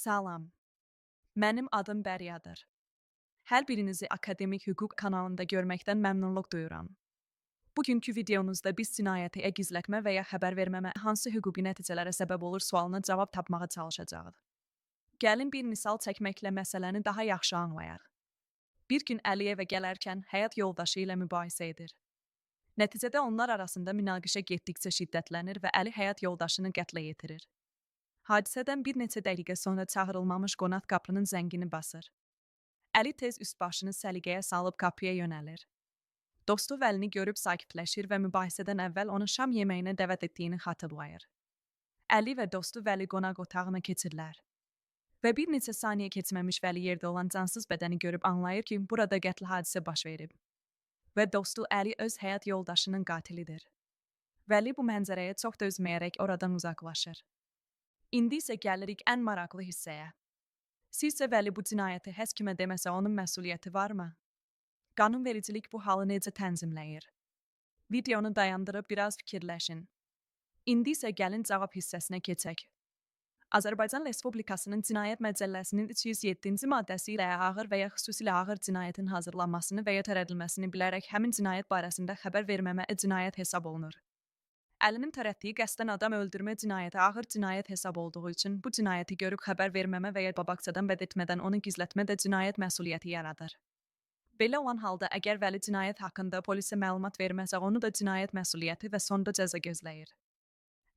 Salam, mənim adım Bəryadır. Hər birinizi Akademik Hüquq kanalında görməkdən məmnunluq duyuram. Bugünkü videomuzda biz cinayəti gizlətmə və ya xəbər verməmə hansı hüquqi nəticələrə səbəb olur sualına cavab tapmağa çalışacağıq. Gəlin bir misal çəkməklə məsələni daha yaxşı anlayaq. Bir gün Əliyevə gələrkən həyat yoldaşı ilə mübahisə edir. Nəticədə onlar arasında münaqişə getdikcə şiddətlənir və Əli həyat yoldaşını qətlə yetirir. Hadisədən bir neçə dəqiqə sonra çağırılmamış qonaq qapının zəngini basır. Əli tez üst başını səliqəyə salıb qapıya yönəlir. Dostu Vəlini görüb sakitləşir və mübahisədən əvvəl onu şam yeməyinə dəvət etdiyini xatırlayır. Əli və dostu Vəli qonaq otağına keçirlər. Və bir neçə saniyə keçməmiş Vəli yerdə olan cansız bədəni görüb anlayır ki, burada qətl hadisə baş verib. Və dostu Əli öz həyat yoldaşının qatilidir. Vəli bu mənzərəyə çox dözməyərək oradan uzaqlaşır. İndi isə gəlirik ən maraqlı hissəyə. Sizcə Vəli bu cinayəti heç kimə deməsə onun məsuliyyəti varmı? Qanunvericilik bu halı necə tənzimləyir? Videonu dayandırıb biraz fikirləşin. İndi isə gəlin cavab hissəsinə keçək. Azərbaycan Respublikasının Cinayət Məcəlləsinin 307-ci maddəsi ilə ağır və ya xüsusilə ağır cinayətin hazırlanmasını və ya törədilməsini bilərək həmin cinayət barəsində xəbər verməmə cinayət hesab olunur. Əlinin törətdiyi qəsdən adam öldürmə cinayəti ağır cinayət hesab olduğu üçün bu cinayəti görüb xəbər verməmə və ya qabaqcadan vəd etmədən onu gizlətmə də cinayət məsuliyyəti yaradır. Belə olan halda əgər Vəli cinayət haqqında polisə məlumat verməsə, onu da cinayət məsuliyyəti və sonda cəza gözləyir.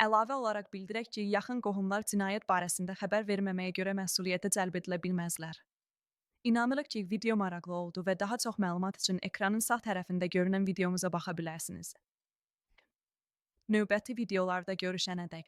Əlavə olaraq bildirək ki, yaxın qohumlar cinayət barəsində xəbər verməməyə görə məsuliyyətə cəlb edilə bilməzlər. İnanırıq ki, video maraqlı oldu və daha çox məlumat üçün ekranın sağ tərəfində görünən videomuza baxa bilərsiniz. Növbəti videolarda görüşənədək.